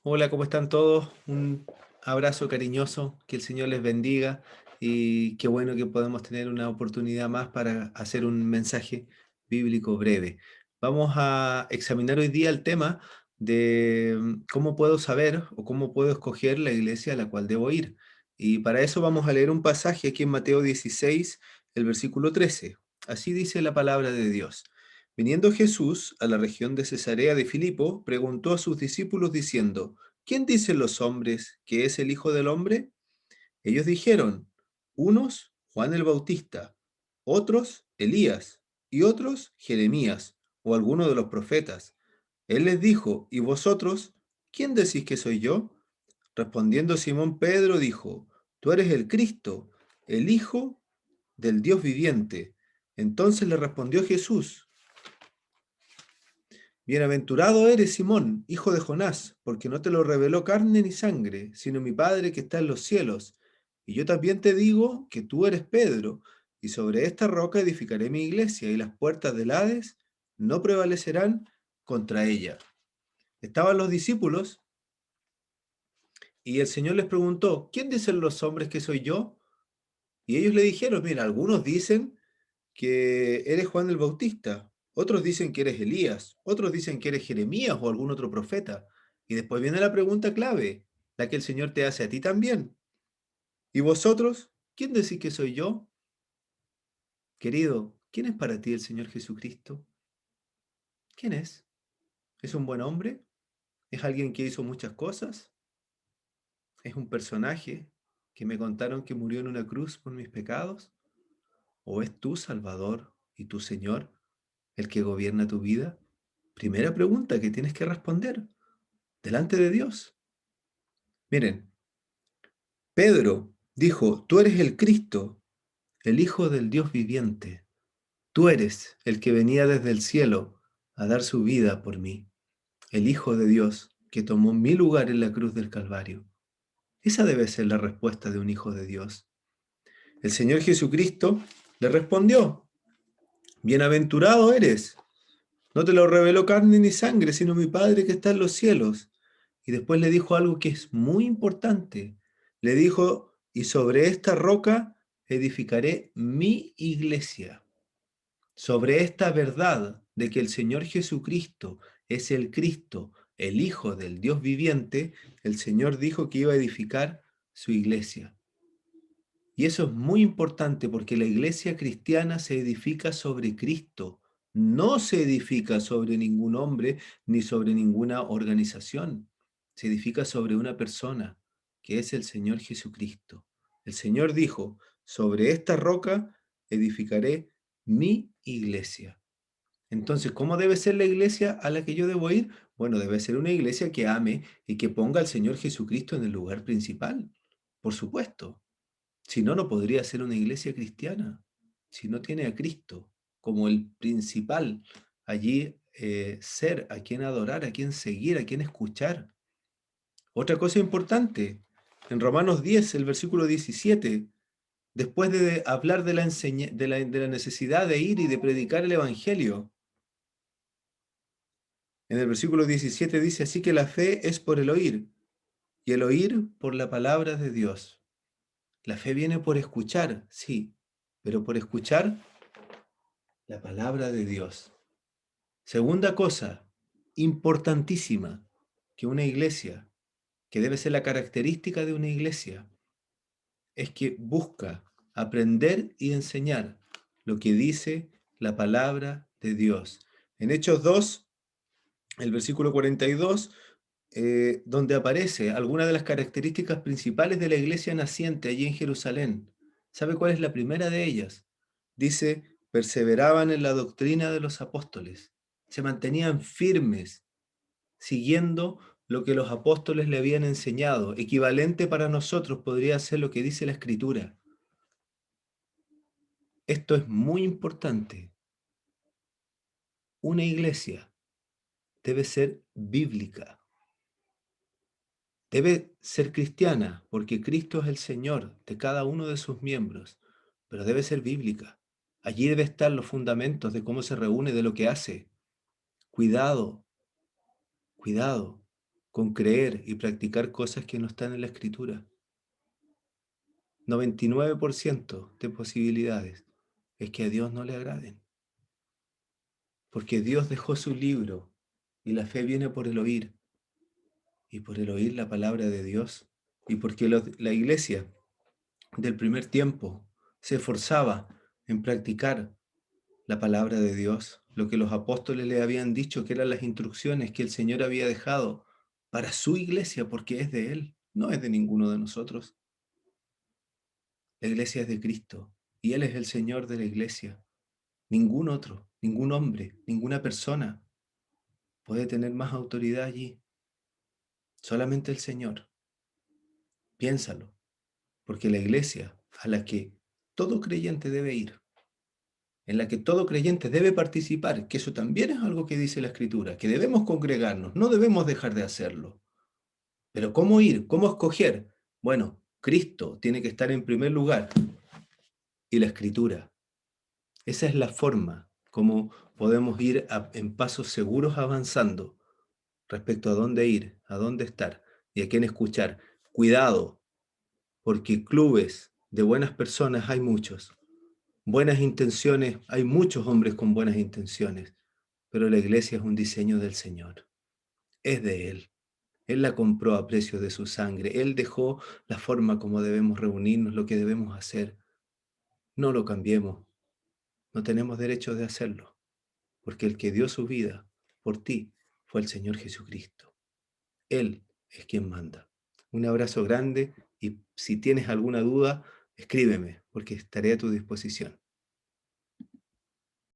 Hola, ¿cómo están todos? Un abrazo cariñoso, que el Señor les bendiga y qué bueno que podemos tener una oportunidad más para hacer un mensaje bíblico breve. Vamos a examinar hoy día el tema de cómo puedo saber o cómo puedo escoger la iglesia a la cual debo ir. Y para eso vamos a leer un pasaje aquí en Mateo 16, el versículo 13. Así dice la palabra de Dios. Viniendo Jesús a la región de Cesarea de Filipo, preguntó a sus discípulos diciendo: ¿Quién dicen los hombres que es el Hijo del Hombre? Ellos dijeron: unos, Juan el Bautista; otros, Elías; y otros, Jeremías, o alguno de los profetas. Él les dijo: ¿Y vosotros, quién decís que soy yo? Respondiendo Simón Pedro dijo: Tú eres el Cristo, el Hijo del Dios viviente. Entonces le respondió Jesús: Bienaventurado eres, Simón, hijo de Jonás, porque no te lo reveló carne ni sangre, sino mi Padre que está en los cielos. Y yo también te digo que tú eres Pedro, y sobre esta roca edificaré mi iglesia, y las puertas del Hades no prevalecerán contra ella. Estaban los discípulos, y el Señor les preguntó: ¿Quién dicen los hombres que soy yo? Y ellos le dijeron: Mira, algunos dicen que eres Juan el Bautista, otros dicen que eres Elías, otros dicen que eres Jeremías o algún otro profeta. Y después viene la pregunta clave, la que el Señor te hace a ti también. ¿Y vosotros? ¿Quién decís que soy yo? Querido, ¿quién es para ti el Señor Jesucristo? ¿Quién es? ¿Es un buen hombre? ¿Es alguien que hizo muchas cosas? ¿Es un personaje que me contaron que murió en una cruz por mis pecados? ¿O es tu Salvador y tu Señor el que gobierna tu vida? Primera pregunta que tienes que responder delante de Dios. Miren, Pedro dijo: Tú eres el Cristo, el Hijo del Dios viviente. Tú eres el que venía desde el cielo a dar su vida por mí, el Hijo de Dios que tomó mi lugar en la cruz del Calvario. Esa debe ser la respuesta de un hijo de Dios. El Señor Jesucristo le respondió: Bienaventurado eres. No te lo reveló carne ni sangre, sino mi Padre que está en los cielos. Y después le dijo algo que es muy importante. Le dijo: y sobre esta roca edificaré mi iglesia. Sobre esta verdad de que el Señor Jesucristo es el Cristo, el Hijo del Dios viviente, el Señor dijo que iba a edificar su iglesia. Y eso es muy importante porque la iglesia cristiana se edifica sobre Cristo, no se edifica sobre ningún hombre ni sobre ninguna organización. Se edifica sobre una persona, que es el Señor Jesucristo. El Señor dijo: sobre esta roca edificaré mi iglesia. Entonces, ¿cómo debe ser la iglesia a la que yo debo ir? Bueno, debe ser una iglesia que ame y que ponga al Señor Jesucristo en el lugar principal, por supuesto. Si no, no podría ser una iglesia cristiana. Si no tiene a Cristo como el principal allí, ser, a quien adorar, a quien seguir, a quien escuchar. Otra cosa importante, en Romanos 10, el versículo 17, después de hablar de la necesidad de ir y de predicar el Evangelio, en el versículo 17 dice: Así que la fe es por el oír, y el oír por la palabra de Dios. La fe viene por escuchar, sí, pero por escuchar la palabra de Dios. Segunda cosa, importantísima, que una iglesia, que debe ser la característica de una iglesia, es que busca aprender y enseñar lo que dice la palabra de Dios. En Hechos 2, el versículo 42, donde aparece alguna de las características principales de la iglesia naciente allí en Jerusalén. ¿Sabe cuál es la primera de ellas? Dice: perseveraban en la doctrina de los apóstoles, se mantenían firmes, siguiendo lo que los apóstoles le habían enseñado. Equivalente para nosotros podría ser lo que dice la Escritura. Esto es muy importante. Una iglesia debe ser bíblica. Debe ser cristiana, porque Cristo es el Señor de cada uno de sus miembros, pero debe ser bíblica. Allí debe estar los fundamentos de cómo se reúne, de lo que hace. Cuidado, cuidado. con creer y practicar cosas que no están en la Escritura. 99% de posibilidades es que a Dios no le agraden. Porque Dios dejó su libro y la fe viene por el oír y por el oír la palabra de Dios. Y porque la iglesia del primer tiempo se esforzaba en practicar la palabra de Dios, lo que los apóstoles le habían dicho que eran las instrucciones que el Señor había dejado para su iglesia, porque es de Él, no es de ninguno de nosotros. La iglesia es de Cristo y Él es el Señor de la iglesia. Ningún otro, ningún hombre, ninguna persona puede tener más autoridad allí. Solamente el Señor. Piénsalo, porque la iglesia a la que todo creyente debe ir, en la que todo creyente debe participar, que eso también es algo que dice la Escritura, que debemos congregarnos, no debemos dejar de hacerlo. Pero ¿cómo ir? ¿Cómo escoger? Bueno, Cristo tiene que estar en primer lugar y la Escritura. Esa es la forma como podemos ir en pasos seguros avanzando respecto a dónde ir, a dónde estar y a quién escuchar. Cuidado, porque clubes de buenas personas hay muchos. Buenas intenciones, hay muchos hombres con buenas intenciones, pero la iglesia es un diseño del Señor, es de Él. Él la compró a precio de su sangre, Él dejó la forma como debemos reunirnos, lo que debemos hacer. No lo cambiemos, no tenemos derecho de hacerlo, porque el que dio su vida por ti fue el Señor Jesucristo. Él es quien manda. Un abrazo grande y si tienes alguna duda, escríbeme, porque estaré a tu disposición.